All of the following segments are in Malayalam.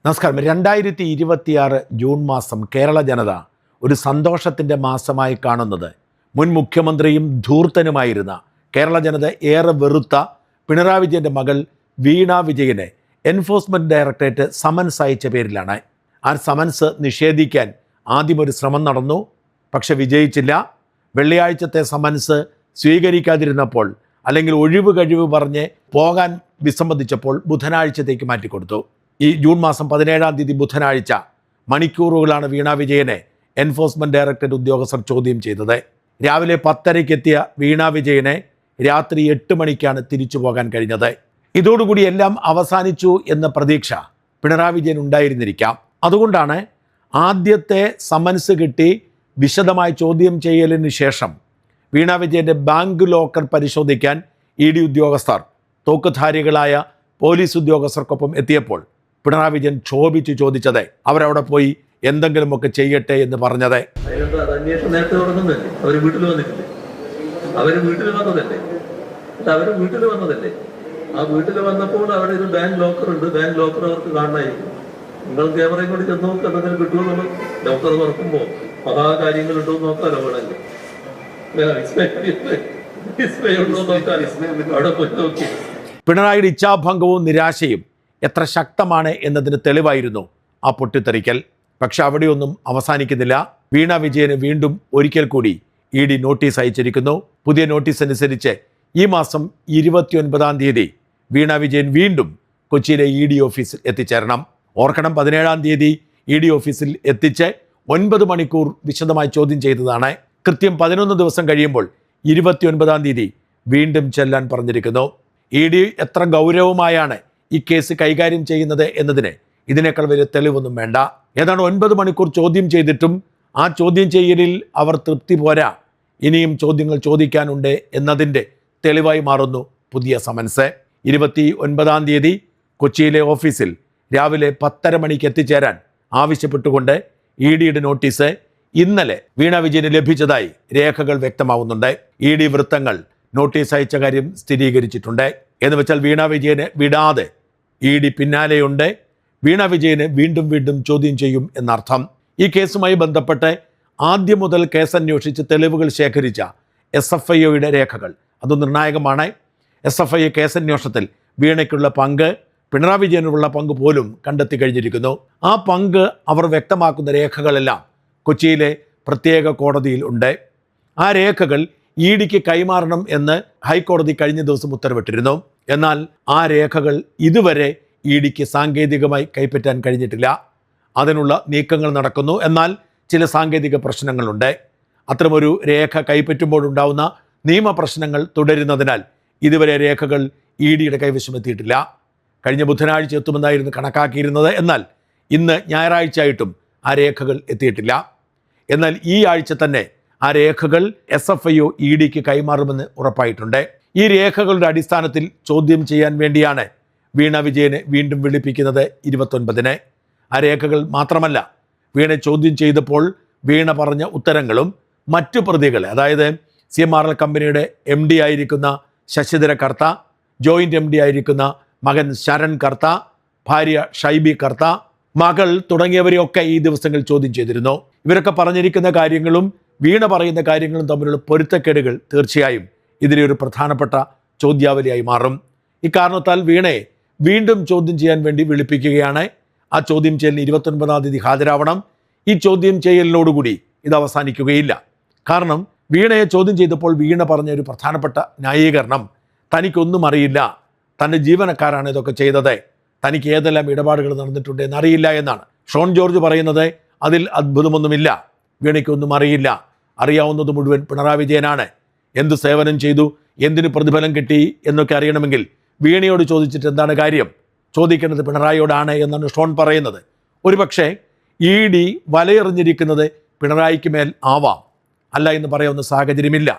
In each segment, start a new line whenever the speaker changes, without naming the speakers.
നമസ്കാരം. 2026 ജൂൺ മാസം കേരള ജനത ഒരു സന്തോഷത്തിൻ്റെ മാസമായി കാണുന്നത് മുൻ മുഖ്യമന്ത്രിയും ധൂർത്തനുമായിരുന്ന കേരള ജനത ഏറെ വെറുത്ത പിണറായി വിജയൻ്റെ മകൾ വീണ വിജയനെ എൻഫോഴ്സ്മെൻറ്റ് ഡയറക്ടറേറ്റ് സമൻസ് അയച്ച പേരിലാണ്. ആ സമൻസ് നിഷേധിക്കാൻ ആദ്യം ഒരു ശ്രമം നടന്നു, പക്ഷെ വിജയിച്ചില്ല. വെള്ളിയാഴ്ചത്തെ സമൻസ് സ്വീകരിക്കാതിരുന്നപ്പോൾ അല്ലെങ്കിൽ ഒഴിവ് കഴിവ് പറഞ്ഞ് പോകാൻ വിസമ്മതിച്ചപ്പോൾ ബുധനാഴ്ചത്തേക്ക് മാറ്റിക്കൊടുത്തു. ഈ ജൂൺ മാസം 17-ാം തീയതി ബുധനാഴ്ച മണിക്കൂറുകളാണ് വീണ വിജയനെ എൻഫോഴ്സ്മെൻറ്റ് ഡയറക്ടറേറ്റ് ഉദ്യോഗസ്ഥർ ചോദ്യം ചെയ്തത്. രാവിലെ 10:30 എത്തിയ വീണ വിജയനെ രാത്രി 8 മണിക്കാണ് തിരിച്ചു പോകാൻ കഴിഞ്ഞത്. ഇതോടുകൂടി എല്ലാം അവസാനിച്ചു എന്ന പ്രതീക്ഷ പിണറായി വിജയൻ ഉണ്ടായിരുന്നിരിക്കാം. അതുകൊണ്ടാണ് ആദ്യത്തെ സമൻസ് കിട്ടി വിശദമായ ചോദ്യം ചെയ്യലിന് ശേഷം വീണ വിജയൻ്റെ ബാങ്ക് ലോക്കർ പരിശോധിക്കാൻ ED ഉദ്യോഗസ്ഥർ തോക്കുധാരികളായ പോലീസ് ഉദ്യോഗസ്ഥർക്കൊപ്പം എത്തിയപ്പോൾ പിണറായി വിജയൻ ക്ഷോഭിച്ച് ചോദിച്ചത് അവരവിടെ പോയി എന്തെങ്കിലുമൊക്കെ ചെയ്യട്ടെ എന്ന് പറഞ്ഞത്.
നേരത്തെ തുടങ്ങുന്നതല്ലേ, അവർ വീട്ടിൽ വന്നിട്ടില്ലേ? അവര് വീട്ടിൽ വന്നതല്ലേ? ആ വീട്ടിൽ വന്നപ്പോൾ അവിടെ ഒരു ബാങ്ക് ലോക്കർ ഉണ്ട്. ബാങ്ക് ലോക്കർ അവർക്ക് കാണാനായിരിക്കും. നിങ്ങൾ ക്യാമറയും കൂടി ചെന്ന് നോക്കുക, എന്തെങ്കിലും കിട്ടുമെന്നുള്ളത്. ലോക്കർ തുറക്കുമ്പോ മഹാ കാര്യങ്ങൾ ഉണ്ടോ എന്ന് നോക്കാലോ. വേണമെങ്കിൽ ഉണ്ടോ നോക്കാൻ അവിടെ പോയി നോക്കി.
പിണറായിയുടെ ഇച്ഛാഭംഗവും നിരാശയും എത്ര ശക്തമാണ് എന്നതിന് തെളിവായിരുന്നു ആ പൊട്ടിത്തെറിക്കൽ. പക്ഷെ അവിടെയൊന്നും അവസാനിക്കുന്നില്ല. വീണ വിജയന് വീണ്ടും ഒരിക്കൽ കൂടി ED നോട്ടീസ് അയച്ചിരിക്കുന്നു. പുതിയ നോട്ടീസ് അനുസരിച്ച് ഈ മാസം 29-ാം തീയതി വീണ വിജയൻ വീണ്ടും കൊച്ചിയിലെ ED ഓഫീസിൽ എത്തിച്ചേരണം. ഓർക്കണം, 17-ാം തീയതി ED ഓഫീസിൽ എത്തിച്ച് 9 മണിക്കൂർ വിശദമായി ചോദ്യം ചെയ്തതാണ്. കൃത്യം 11 ദിവസം കഴിയുമ്പോൾ 29-ാം തീയതി വീണ്ടും ചെല്ലാൻ പറഞ്ഞിരിക്കുന്നു. ED എത്ര ഗൗരവമായാണ് ഈ കേസ് കൈകാര്യം ചെയ്യുന്നത് എന്നതിന് ഇതിനേക്കാൾ വലിയ തെളിവൊന്നും വേണ്ട. ഏതാണ്ട് 9 മണിക്കൂർ ചോദ്യം ചെയ്തിട്ടും ആ ചോദ്യം ചെയ്യലിൽ അവർ തൃപ്തി പോരാ, ഇനിയും ചോദ്യങ്ങൾ ചോദിക്കാനുണ്ട് എന്നതിൻ്റെ തെളിവായി മാറുന്നു പുതിയ സമൻസ്. 29-ാം തീയതി കൊച്ചിയിലെ ഓഫീസിൽ രാവിലെ 10:30 മണിക്ക് എത്തിച്ചേരാൻ ആവശ്യപ്പെട്ടുകൊണ്ട് EDയുടെ നോട്ടീസ് ഇന്നലെ വീണ വിജയന് ലഭിച്ചതായി രേഖകൾ വ്യക്തമാവുന്നുണ്ട്. ED വൃത്തങ്ങൾ നോട്ടീസ് അയച്ച കാര്യം സ്ഥിരീകരിച്ചിട്ടുണ്ട്. എന്ന് വെച്ചാൽ വീണ വിജയനെ വിടാതെ ED പിന്നാലെയുണ്ട്. വീണ വിജയനെ വീണ്ടും വീണ്ടും ചോദ്യം ചെയ്യും എന്നർത്ഥം. ഈ കേസുമായി ബന്ധപ്പെട്ട് ആദ്യം മുതൽ കേസന്വേഷിച്ച് തെളിവുകൾ ശേഖരിച്ച SFIയുടെ രേഖകൾ അത് നിർണായകമാണ്. SFI കേസന്വേഷണത്തിൽ വീണയ്ക്കുള്ള പങ്ക്, പിണറായി വിജയനുള്ള പങ്ക് പോലും കണ്ടെത്തി കഴിഞ്ഞിരിക്കുന്നു. ആ പങ്ക് അവർ വ്യക്തമാക്കുന്ന രേഖകളെല്ലാം കൊച്ചിയിലെ പ്രത്യേക കോടതിയിൽ ഉണ്ട്. ആ രേഖകൾ EDക്ക് കൈമാറണം എന്ന് ഹൈക്കോടതി കഴിഞ്ഞ ദിവസം ഉത്തരവിട്ടിരുന്നു. എന്നാൽ ആ രേഖകൾ ഇതുവരെ EDക്ക് സാങ്കേതികമായി കൈപ്പറ്റാൻ കഴിഞ്ഞിട്ടില്ല. അതിനുള്ള നീക്കങ്ങൾ നടക്കുന്നു. എന്നാൽ ചില സാങ്കേതിക പ്രശ്നങ്ങളുണ്ട്. അത്തരമൊരു രേഖ കൈപ്പറ്റുമ്പോഴുണ്ടാവുന്ന നിയമപ്രശ്നങ്ങൾ തുടരുന്നതിനാൽ ഇതുവരെ രേഖകൾ EDയുടെ കൈവശം എത്തിയിട്ടില്ല. കഴിഞ്ഞ ബുധനാഴ്ച എത്തുമെന്നായിരുന്നു കണക്കാക്കിയിരുന്നത്. എന്നാൽ ഇന്ന് ഞായറാഴ്ചയായിട്ടും ആ രേഖകൾ എത്തിയിട്ടില്ല. എന്നാൽ ഈ ആഴ്ച തന്നെ ആ രേഖകൾ SFIO EDക്ക് കൈമാറുമെന്ന് ഉറപ്പായിട്ടുണ്ട്. ഈ രേഖകളുടെ അടിസ്ഥാനത്തിൽ ചോദ്യം ചെയ്യാൻ വേണ്ടിയാണ് വീണ വിജയനെ വീണ്ടും വിളിപ്പിക്കുന്നത് 29-ന്. ആ രേഖകൾ മാത്രമല്ല, വീണ ചോദ്യം ചെയ്തപ്പോൾ വീണ പറഞ്ഞ ഉത്തരങ്ങളും മറ്റു പ്രതികൾ, അതായത് CMRL കമ്പനിയുടെ MD ആയിരിക്കുന്ന ശശിധര കർത്ത, ജോയിൻ്റ് MD ആയിരിക്കുന്ന മകൻ ശരൺ കർത്ത, ഭാര്യ ഷൈബി കർത്ത, മകൾ തുടങ്ങിയവരെയൊക്കെ ഈ ദിവസങ്ങളിൽ ചോദ്യം ചെയ്തിരുന്നു. ഇവരൊക്കെ പറഞ്ഞിരിക്കുന്ന കാര്യങ്ങളും വീണ പറയുന്ന കാര്യങ്ങളും തമ്മിലുള്ള പൊരുത്തക്കേടുകൾ തീർച്ചയായും ഇതിലെ ഒരു പ്രധാനപ്പെട്ട ചോദ്യാവലിയായി മാറും. ഇക്കാരണത്താൽ വീണയെ വീണ്ടും ചോദ്യം ചെയ്യാൻ വേണ്ടി വിളിപ്പിക്കുകയാണ്. ആ ചോദ്യം ചെയ്യലിന് 29-ാം തീയതി ഹാജരാവണം. ഈ ചോദ്യം ചെയ്യലിനോടുകൂടി ഇത് അവസാനിക്കുകയില്ല. കാരണം വീണയെ ചോദ്യം ചെയ്തപ്പോൾ വീണ പറഞ്ഞ ഒരു പ്രധാനപ്പെട്ട ന്യായീകരണം, തനിക്കൊന്നും അറിയില്ല, തൻ്റെ ജീവനക്കാരാണ് ഇതൊക്കെ ചെയ്തത്, തനിക്ക് ഏതെല്ലാം ഇടപാടുകൾ നടന്നിട്ടുണ്ട് എന്നറിയില്ല എന്നാണ്. ഷോൺ ജോർജ് പറയുന്നത് അതിൽ അത്ഭുതമൊന്നുമില്ല, വീണയ്ക്കൊന്നും അറിയില്ല, അറിയാവുന്നത് മുഴുവൻ പിണറായി വിജയനാണ്. എന്ത് സേവനം ചെയ്തു, എന്തിന് പ്രതിഫലം കിട്ടി എന്നൊക്കെ അറിയണമെങ്കിൽ വീണയോട് ചോദിച്ചിട്ട് എന്താണ് കാര്യം, ചോദിക്കേണ്ടത് പിണറായിയോടാണ് എന്നാണ് ഷോൺ പറയുന്നത്. ഒരുപക്ഷെ ED വലയെറിഞ്ഞിരിക്കുന്നത് പിണറായിക്ക് മേൽ ആവാം, അല്ല എന്ന് പറയാവുന്ന സാഹചര്യമില്ല.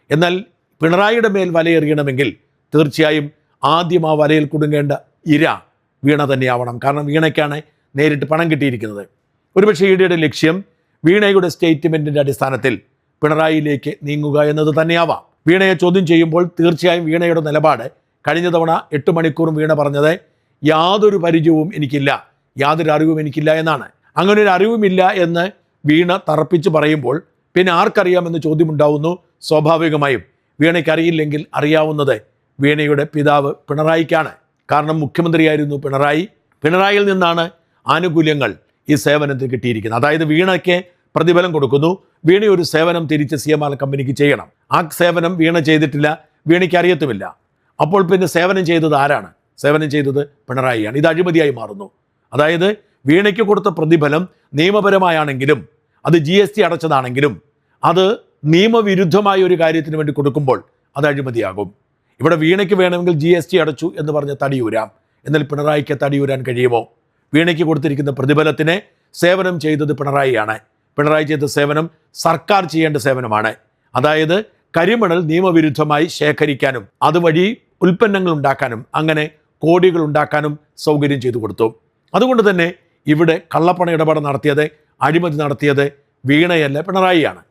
എന്നാൽ പിണറായിയുടെ മേൽ വലയെറിയണമെങ്കിൽ തീർച്ചയായും ആദ്യം ആ വലയിൽ കുടുങ്ങേണ്ട ഇര വീണ തന്നെയാവണം. കാരണം വീണയ്ക്കാണ് നേരിട്ട് പണം കിട്ടിയിരിക്കുന്നത്. ഒരുപക്ഷെ EDയുടെ ലക്ഷ്യം വീണയുടെ സ്റ്റേറ്റ്മെൻറ്റിൻ്റെ അടിസ്ഥാനത്തിൽ പിണറായിയിലേക്ക് നീങ്ങുക എന്നത് തന്നെയാവാം. വീണയെ ചോദ്യം ചെയ്യുമ്പോൾ തീർച്ചയായും വീണയുടെ നിലപാട് കഴിഞ്ഞ തവണ 8 മണിക്കൂറും വീണ പറഞ്ഞത് യാതൊരു പരിചയവും എനിക്കില്ല, യാതൊരു അറിവും എനിക്കില്ല എന്നാണ്. അങ്ങനെ ഒരു അറിവുമില്ല എന്ന് വീണ തറപ്പിച്ച് പറയുമ്പോൾ പിന്നെ ആർക്കറിയാമെന്ന് ചോദ്യമുണ്ടാവുന്നു. സ്വാഭാവികമായും വീണയ്ക്ക് അറിയില്ലെങ്കിൽ അറിയാവുന്നത് വീണയുടെ പിതാവ് പിണറായിക്കാണ്. കാരണം മുഖ്യമന്ത്രിയായിരുന്നു പിണറായി. പിണറായിയിൽ നിന്നാണ് ആനുകൂല്യങ്ങൾ ഈ സേവനത്തിന് കിട്ടിയിരിക്കുന്നത്. അതായത് വീണയ്ക്ക് പ്രതിഫലം കൊടുക്കുന്നു, വീണ ഒരു സേവനം തിരിച്ച് CMR കമ്പനിക്ക് ചെയ്യണം. ആ സേവനം വീണ ചെയ്തിട്ടില്ല, വീണയ്ക്ക് അറിയത്തുമില്ല. അപ്പോൾ പിന്നെ സേവനം ചെയ്തത് ആരാണ്? സേവനം ചെയ്തത് പിണറായിയാണ്. ഇത് അഴിമതിയായി മാറുന്നു. അതായത് വീണയ്ക്ക് കൊടുത്ത പ്രതിഫലം നിയമപരമായാണെങ്കിലും അത് GST അടച്ചതാണെങ്കിലും അത് നിയമവിരുദ്ധമായ ഒരു കാര്യത്തിന് വേണ്ടി കൊടുക്കുമ്പോൾ അത് അഴിമതിയാകും. ഇവിടെ വീണയ്ക്ക് വേണമെങ്കിൽ GST അടച്ചു എന്ന് പറഞ്ഞ് തടിയൂരാം. എന്നാൽ പിണറായിക്ക് തടിയൂരാൻ കഴിയുമോ? വീണയ്ക്ക് കൊടുത്തിരിക്കുന്ന പ്രതിഫലത്തിനെ സേവനം ചെയ്തത് പിണറായിയാണ്. പിണറായി ചെയ്ത സേവനം സർക്കാർ ചെയ്യേണ്ട സേവനമാണ്. അതായത് കരിമണൽ നിയമവിരുദ്ധമായി ശേഖരിക്കാനും അതുവഴി ഉൽപ്പന്നങ്ങൾ ഉണ്ടാക്കാനും അങ്ങനെ കോടികൾ ഉണ്ടാക്കാനും സൗകര്യം ചെയ്തു കൊടുത്തു. അതുകൊണ്ട് തന്നെ ഇവിടെ കള്ളപ്പണ ഇടപാട് നടത്തിയത്, അഴിമതി നടത്തിയത് വീണയല്ല, പിണറായിയാണ്.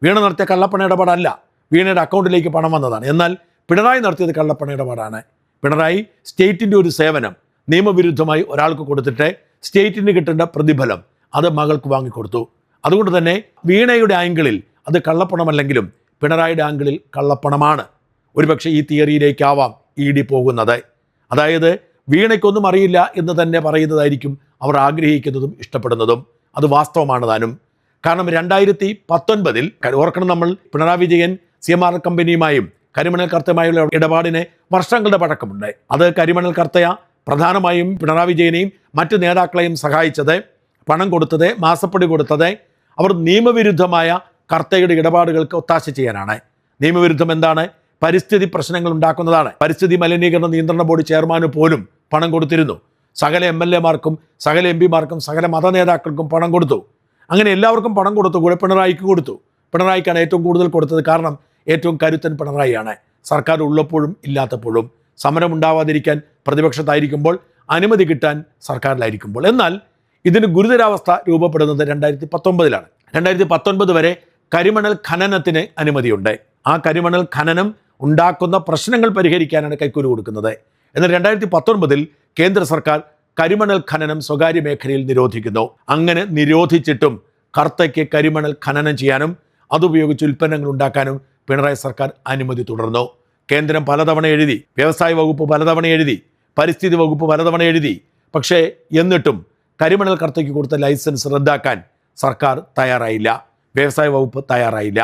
വീണ നടത്തിയ കള്ളപ്പണ ഇടപാടല്ല, വീണയുടെ അക്കൗണ്ടിലേക്ക് പണം വന്നതാണ്. എന്നാൽ പിണറായി നടത്തിയത് കള്ളപ്പണ ഇടപാടാണ്. പിണറായി സ്റ്റേറ്റിൻ്റെ ഒരു സേവനം നിയമവിരുദ്ധമായി ഒരാൾക്ക് കൊടുത്തിട്ട് സ്റ്റേറ്റിന് കിട്ടേണ്ട പ്രതിഫലം അത് മകൾക്ക് വാങ്ങിക്കൊടുത്തു. അതുകൊണ്ട് തന്നെ വീണയുടെ ആംഗിളിൽ അത് കള്ളപ്പണമല്ലെങ്കിലും പിണറായിയുടെ ആംഗിളിൽ കള്ളപ്പണമാണ്. ഒരുപക്ഷെ ഈ തിയറിയിലേക്കാവാം ED പോകുന്നത്. അതായത് വീണയ്ക്കൊന്നും അറിയില്ല എന്ന് തന്നെ പറയുന്നതായിരിക്കും അവർ ആഗ്രഹിക്കുന്നതും ഇഷ്ടപ്പെടുന്നതും. അത് വാസ്തവമാണ് താനും. കാരണം 2019 ഓർക്കണം, നമ്മൾ പിണറായി വിജയൻ CMR കമ്പനിയുമായും കരിമണൽ കർത്തയുമായുള്ള ഇടപാടിന് വർഷങ്ങളുടെ പഴക്കമുണ്ട്. അത് കരിമണൽ കർത്തയ പ്രധാനമായും പിണറായി വിജയനെയും മറ്റ് നേതാക്കളെയും സഹായിച്ചത്, പണം കൊടുത്തത്, മാസപ്പടി കൊടുത്തത് അവർ നിയമവിരുദ്ധമായ കർത്തയുടെ ഇടപാടുകൾക്ക് ഒത്താശ ചെയ്യാനാണ്. നിയമവിരുദ്ധം എന്താണ്? പരിസ്ഥിതി പ്രശ്നങ്ങൾ ഉണ്ടാക്കുന്നതാണ്. പരിസ്ഥിതി മലിനീകരണ നിയന്ത്രണ ബോർഡ് ചെയർമാന് പോലും പണം കൊടുത്തിരുന്നു. സകല MLA-മാർക്കും സകല MP-മാർക്കും സകല മത നേതാക്കൾക്കും പണം കൊടുത്തു. അങ്ങനെ എല്ലാവർക്കും പണം കൊടുത്തു. കൂടെ പിണറായിക്ക് കൊടുത്തു. പിണറായിക്കാണ് ഏറ്റവും കൂടുതൽ കൊടുത്തത്. കാരണം ഏറ്റവും കരുത്തൻ പിണറായിയാണ്. സർക്കാർ ഉള്ളപ്പോഴും ഇല്ലാത്തപ്പോഴും, സമരം ഉണ്ടാവാതിരിക്കാൻ പ്രതിപക്ഷത്തായിരിക്കുമ്പോൾ, അനുമതി കിട്ടാൻ സർക്കാരിലായിരിക്കുമ്പോൾ. എന്നാൽ ഇതിന് ഗുരുതരാവസ്ഥ രൂപപ്പെടുന്നത് 2019 2019 വരെ കരിമണൽ ഖനനത്തിന് അനുമതിയുണ്ട്. ആ കരിമണൽ ഖനനം ഉണ്ടാക്കുന്ന പ്രശ്നങ്ങൾ പരിഹരിക്കാനാണ് കൈക്കൂലി കൊടുക്കുന്നത്. എന്നാൽ 2019 കേന്ദ്ര സർക്കാർ കരിമണൽ ഖനനം സ്വകാര്യ മേഖലയിൽ നിരോധിക്കുന്നു. അങ്ങനെ നിരോധിച്ചിട്ടും കർത്തയ്ക്ക് കരിമണൽ ഖനനം ചെയ്യാനും അതുപയോഗിച്ച് ഉൽപ്പന്നങ്ങൾ ഉണ്ടാക്കാനും പിണറായി സർക്കാർ അനുമതി തുടർന്നു. കേന്ദ്രം പലതവണ എഴുതി, വ്യവസായ വകുപ്പ് പലതവണ എഴുതി, പരിസ്ഥിതി വകുപ്പ് പലതവണ എഴുതി. പക്ഷേ എന്നിട്ടും കരിമണൽ കർത്തയ്ക്ക് കൊടുത്ത ലൈസൻസ് റദ്ദാക്കാൻ സർക്കാർ തയ്യാറായില്ല, വ്യവസായ വകുപ്പ് തയ്യാറായില്ല.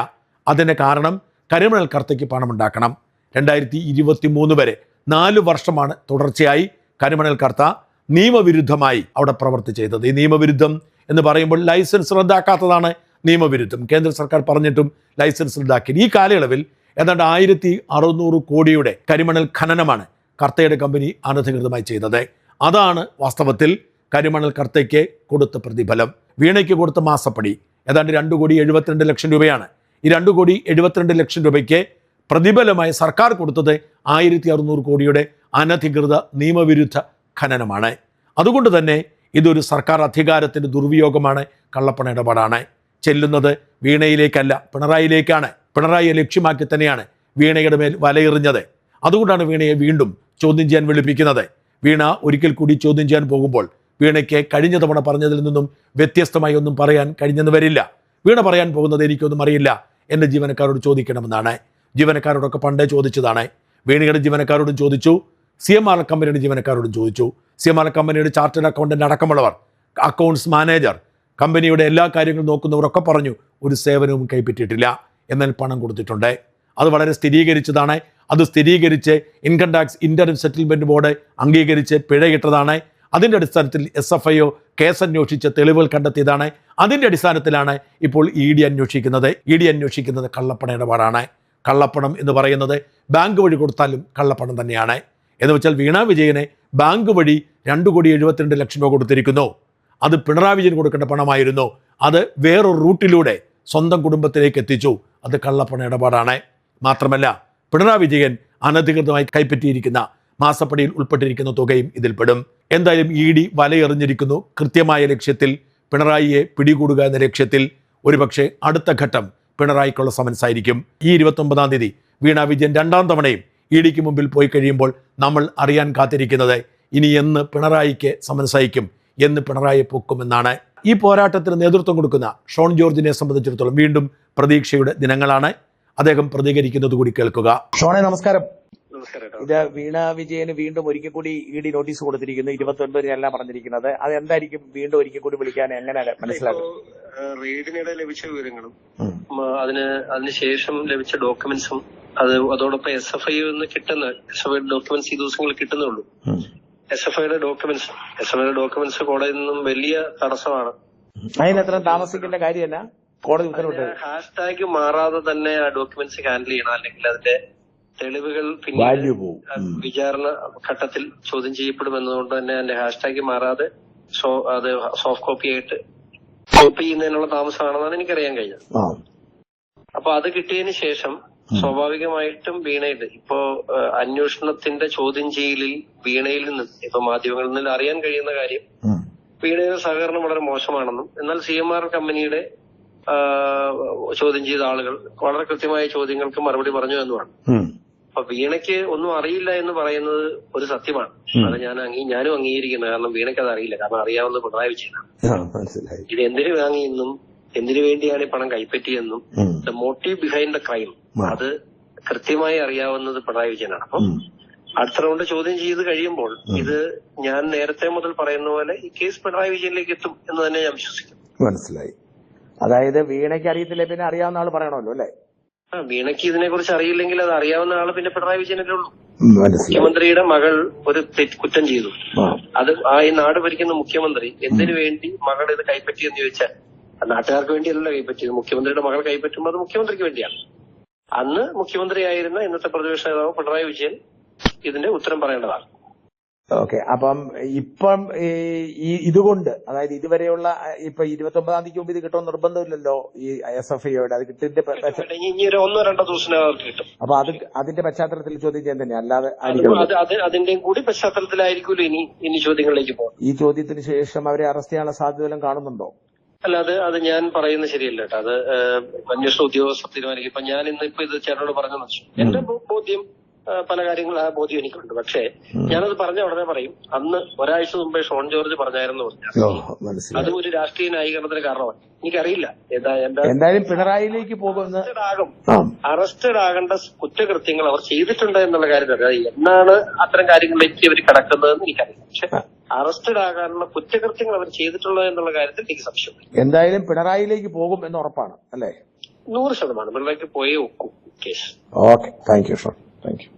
അതിൻ്റെ കാരണം കരിമണൽ കർത്തയ്ക്ക് പണമുണ്ടാക്കണം. 2023 വരെ 4 വർഷമാണ് തുടർച്ചയായി കരിമണൽ കർത്ത നിയമവിരുദ്ധമായി അവിടെ പ്രവൃത്തി ചെയ്തത്. ഈ നിയമവിരുദ്ധം എന്ന് പറയുമ്പോൾ ലൈസൻസ് റദ്ദാക്കാത്തതാണ് നിയമവിരുദ്ധം. കേന്ദ്ര സർക്കാർ പറഞ്ഞിട്ടും ലൈസൻസ് റദ്ദാക്കി. ഈ കാലയളവിൽ ഏതാണ്ട് 1600 കോടിയുടെ കരിമണൽ ഖനനമാണ് കർത്തയുടെ കമ്പനി അനധികൃതമായി ചെയ്തത്. അതാണ് വാസ്തവത്തിൽ കരിമണൽ കർത്തയ്ക്ക് കൊടുത്ത പ്രതിഫലം. വീണയ്ക്ക് കൊടുത്ത മാസപ്പടി ഏതാണ്ട് 2,72 ലക്ഷം രൂപയാണ്. ഈ 2,72 ലക്ഷം രൂപയ്ക്ക് പ്രതിഫലമായി സർക്കാർ കൊടുത്തത് 1600 കോടിയുടെ അനധികൃത നിയമവിരുദ്ധ ഖനനമാണ്. അതുകൊണ്ട് തന്നെ ഇതൊരു സർക്കാർ അധികാരത്തിൻ്റെ ദുർവിയോഗമാണ്, കള്ളപ്പണ ഇടപാടാണ്. ചെല്ലുന്നത് വീണയിലേക്കല്ല, പിണറായിയിലേക്കാണ്. പിണറായിയെ ലക്ഷ്യമാക്കി തന്നെയാണ് വീണയുടെ മേൽ വലയെറിഞ്ഞത്. അതുകൊണ്ടാണ് വീണയെ വീണ്ടും ചോദ്യം ചെയ്യാൻ വിളിപ്പിക്കുന്നത്. വീണ ഒരിക്കൽ കൂടി ചോദ്യം ചെയ്യാൻ പോകുമ്പോൾ വീണയ്ക്ക് കഴിഞ്ഞ തവണ പറഞ്ഞതിൽ നിന്നും വ്യത്യസ്തമായി ഒന്നും പറയാൻ കഴിഞ്ഞെന്ന് വരില്ല. വീണ പറയാൻ പോകുന്നത് എനിക്കൊന്നും അറിയില്ല, എൻ്റെ ജീവനക്കാരോട് ചോദിക്കണമെന്നാണ്. ജീവനക്കാരോടൊക്കെ പണ്ടേ ചോദിച്ചതാണ്. വീണയുടെ ജീവനക്കാരോടും ചോദിച്ചു, CMR കമ്പനിയുടെ ജീവനക്കാരോടും ചോദിച്ചു. CMR കമ്പനിയുടെ ചാർട്ടേഡ് അക്കൗണ്ടൻ്റ് അടക്കമുള്ളവർ, അക്കൗണ്ട്സ് മാനേജർ, കമ്പനിയുടെ എല്ലാ കാര്യങ്ങളും നോക്കുന്നവരൊക്കെ പറഞ്ഞു ഒരു സേവനവും കൈപ്പറ്റിയിട്ടില്ല, എന്നാൽ പണം കൊടുത്തിട്ടുണ്ട്. അത് വളരെ സ്ഥിരീകരിച്ചതാണ്. അത് സ്ഥിരീകരിച്ച് income tax interim settlement board അംഗീകരിച്ച് പിഴയിട്ടതാണ്. അതിൻ്റെ അടിസ്ഥാനത്തിൽ SFIO കേസ് അന്വേഷിച്ച് തെളിവുകൾ കണ്ടെത്തിയതാണ്. അതിൻ്റെ അടിസ്ഥാനത്തിലാണ് ഇപ്പോൾ ED അന്വേഷിക്കുന്നത്. ED അന്വേഷിക്കുന്നത് കള്ളപ്പണ ഇടപാടാണ്. കള്ളപ്പണം എന്ന് പറയുന്നത് ബാങ്ക് വഴി കൊടുത്താലും കള്ളപ്പണം തന്നെയാണ്. എന്ന് വെച്ചാൽ വീണ വിജയനെ ബാങ്ക് വഴി 2,72 ലക്ഷം രൂപ കൊടുത്തിരിക്കുന്നു. അത് പിണറായി വിജയൻ കൊടുക്കേണ്ട പണമായിരുന്നു. അത് വേറൊരു റൂട്ടിലൂടെ സ്വന്തം കുടുംബത്തിലേക്ക് എത്തിച്ചു. അത് കള്ളപ്പണ ഇടപാടാണ്. മാത്രമല്ല പിണറായി വിജയൻ അനധികൃതമായി കൈപ്പറ്റിയിരിക്കുന്ന മാസപ്പടിയിൽ ഉൾപ്പെട്ടിരിക്കുന്ന തുകയും ഇതിൽപ്പെടും. എന്തായാലും ED വലയെറിഞ്ഞിരിക്കുന്നു. കൃത്യമായ ലക്ഷ്യത്തിൽ പിണറായിയെ പിടികൂടുക എന്ന ലക്ഷ്യത്തിൽ ഒരുപക്ഷെ അടുത്ത ഘട്ടം പിണറായിക്കുള്ള സമൻസ് ആയിരിക്കും. ഈ 29-ാം തീയതി വീണ വിജയൻ 2ാം തവണയും EDക്ക് മുമ്പിൽ പോയി കഴിയുമ്പോൾ നമ്മൾ അറിയാൻ കാത്തിരിക്കുന്നത് ഇനി എന്ന് പിണറായിക്ക് സമൻസ് അയക്കും, എന്ന് പിണറായി പൊക്കുമെന്നാണ്. ഈ പോരാട്ടത്തിന് നേതൃത്വം കൊടുക്കുന്ന ഷോൺ ജോർജിനെ സംബന്ധിച്ചിടത്തോളം വീണ്ടും പ്രതീക്ഷയുടെ ദിനങ്ങളാണ്. അദ്ദേഹം പ്രതികരിക്കുന്നത് കൂടി കേൾക്കുക.
ഷോണെ നമസ്കാരം. ഇത് വീണ വിജയന് വീണ്ടും ഒരിക്കൽ കൂടി ഇഡി നോട്ടീസ് കൊടുത്തിരിക്കുന്നു. 29-നല്ല പറഞ്ഞിരിക്കുന്നത്. അതെന്തായിരിക്കും വീണ്ടും ഒരിക്കൽ കൂടി വിളിക്കാൻ എങ്ങനെ മനസ്സിലാക്കും?
റെയ്ഡിനിടെ ലഭിച്ച വിവരങ്ങളും അതിനുശേഷം ലഭിച്ച ഡോക്യുമെന്റ്സും അതോടൊപ്പം SFI കിട്ടുന്ന SFI ഡോക്യുമെന്റ്സ് ഈ ദിവസങ്ങളിൽ കിട്ടുന്നുള്ളൂ. SFIയുടെ ഡോക്യുമെന്റ്സ് കോടതിയിൽ നിന്നും വലിയ തടസ്സമാണ്.
അതിനെത്ര താമസിക്കേണ്ട കാര്യം എന്നാ? കോടതി ഉത്തരവിട്ടത്
ഹാഷ്ടാഗ് മാറാതെ തന്നെ ആ ഡോക്യുമെന്റ്സ് ഹാൻഡിൽ ചെയ്യണം, അല്ലെങ്കിൽ അതിന്റെ തെളിവുകൾ പിന്നീട് വിചാരണ ഘട്ടത്തിൽ ചോദ്യം ചെയ്യപ്പെടുമെന്നതുകൊണ്ട് തന്നെ അതിന്റെ ഹാഷ്ടാഗ് മാറാതെ അത് സോഫ്റ്റ് കോപ്പി ആയിട്ട് കോപ്പി ചെയ്യുന്നതിനുള്ള താമസമാണെന്നാണ് എനിക്കറിയാൻ കഴിഞ്ഞത്. അപ്പൊ അത് കിട്ടിയതിന് ശേഷം സ്വാഭാവികമായിട്ടും വീണയിൽ ഇപ്പോ അന്വേഷണത്തിന്റെ ചോദ്യം ചെയ്യലിൽ വീണയിൽ നിന്ന് ഇപ്പൊ മാധ്യമങ്ങളിൽ നിന്ന് അറിയാൻ കഴിയുന്ന കാര്യം വീണയുടെ സഹകരണം വളരെ മോശമാണെന്നും, എന്നാൽ CMR കമ്പനിയുടെ ചോദ്യം ചെയ്ത ആളുകൾ വളരെ കൃത്യമായ ചോദ്യങ്ങൾക്ക് മറുപടി പറഞ്ഞു എന്നുമാണ്. അപ്പൊ വീണയ്ക്ക് ഒന്നും അറിയില്ല എന്ന് പറയുന്നത് ഒരു സത്യമാണ്. അത് ഞാനും അംഗീകരിക്കുന്നത്. കാരണം വീണയ്ക്ക് അത് അറിയില്ല. കാരണം അറിയാവുന്ന പിണറായി വിജയനാണ്. ഇത് എന്തിനു വാങ്ങിയെന്നും എന്തിനു വേണ്ടിയാണ് ഈ പണം കൈപ്പറ്റിയെന്നും the motive behind the crime അത് കൃത്യമായി അറിയാവുന്നത് പിണറായി വിജയനാണ്. അപ്പം അടുത്ത റൗണ്ട് ചോദ്യം ചെയ്ത് കഴിയുമ്പോൾ ഇത് ഞാൻ നേരത്തെ മുതൽ പറയുന്ന പോലെ ഈ കേസ് പിണറായി വിജയനിലേക്ക് എത്തും എന്ന് തന്നെ ഞാൻ വിശ്വസിക്കുന്നു.
മനസ്സിലായി. അതായത് വീണയ്ക്ക് അറിയത്തില്ല, പിന്നെ അറിയാവുന്ന ആള് പറയണമല്ലോ അല്ലെ?
വീണയ്ക്ക് ഇതിനെ കുറിച്ച് അറിയില്ലെങ്കിൽ അത് അറിയാവുന്ന ആള് പിന്നെ പിണറായി വിജയനല്ലേ ഉള്ളൂ. മുഖ്യമന്ത്രിയുടെ മകൾ ഒരു കുറ്റം ചെയ്തു. അത് ഈ നാട് ഭരിക്കുന്ന മുഖ്യമന്ത്രി എന്തിനു വേണ്ടി മകൾ ഇത് കൈപ്പറ്റിയെന്ന് ചോദിച്ചാൽ നാട്ടുകാർക്ക് വേണ്ടിയല്ല കൈപ്പറ്റിയത്. മുഖ്യമന്ത്രിയുടെ മകൾ കൈപ്പറ്റുമ്പോൾ അത് മുഖ്യമന്ത്രിക്ക് വേണ്ടിയാണ്. അന്ന് മുഖ്യമന്ത്രിയായിരുന്ന ഇന്നത്തെ പ്രതിപക്ഷ നേതാവ് പിണറായി വിജയൻ ഇതിന്റെ ഉത്തരം പറയേണ്ടതാണ്.
ഓക്കെ. അപ്പം ഇപ്പം ഇതുകൊണ്ട് അതായത് ഇതുവരെയുള്ള ഇപ്പൊ 29-ാം തീയതിക്ക് മുമ്പ് ഇത് കിട്ടുമെന്ന് നിർബന്ധമില്ലല്ലോ ഈ SFIയോട്. അത് കിട്ടിന്റെ
ഇനി ഒരു 1-2 ദിവസത്തിനകം കിട്ടും.
അപ്പൊ അതിന്റെ പശ്ചാത്തലത്തിൽ ചോദ്യം ചെയ്യാൻ തന്നെ അല്ലാതെ
അതിന്റെയും കൂടി പശ്ചാത്തലത്തിലായിരിക്കുമല്ലോ ഇനി ചോദ്യങ്ങളിലേക്ക് പോകും.
ഈ ചോദ്യത്തിന് ശേഷം അവരെ അറസ്റ്റ് ചെയ്യാനുള്ള സാധ്യത കാണുന്നുണ്ടോ?
അല്ല, അത് ഞാൻ പറയുന്നത് ശരിയല്ല കേട്ടോ. അത് അന്വേഷണ ഉദ്യോഗസ്ഥർ തീരുമാനിക്കും. ഇപ്പൊ ഞാൻ ഇന്നിപ്പോ ഇത് ചേട്ടനോട് പറഞ്ഞെന്ന് വെച്ചു. എന്റെ ബോധ്യം പല കാര്യങ്ങളും ആ ബോധ്യം എനിക്കുണ്ട്. പക്ഷേ ഞാനത് പറഞ്ഞ ഉടനെ പറയും അന്ന് ഒരാഴ്ച മുമ്പേ ഷോൺ ജോർജ് പറഞ്ഞായിരുന്നു. അത് ഒരു രാഷ്ട്രീയ ന്യായീകരണത്തിന് കാരണമാണ്. എനിക്കറിയില്ല
എന്തായാലും പിണറായിലേക്ക് പോകുന്ന
അറസ്റ്റഡ് ആകേണ്ട കുറ്റകൃത്യങ്ങൾ അവർ ചെയ്തിട്ടുണ്ട് എന്നുള്ള കാര്യത്തിൽ അതായത് എന്നാണ് അത്തരം കാര്യങ്ങളിലേക്ക് അവർ കടക്കുന്നതെന്ന് എനിക്കറിയില്ല. പക്ഷെ അറസ്റ്റഡ് ആകാനുള്ള കുറ്റകൃത്യങ്ങൾ അവർ ചെയ്തിട്ടുള്ളത് എന്നുള്ള കാര്യത്തിൽ എനിക്ക് സംശയം.
എന്തായാലും പിണറായിലേക്ക് പോകും എന്ന് ഉറപ്പാണ് അല്ലേ?
100% പിണറായിക്ക് പോയേ ഒക്കും കേസ്.
Okay, thank you Shone. Thank you.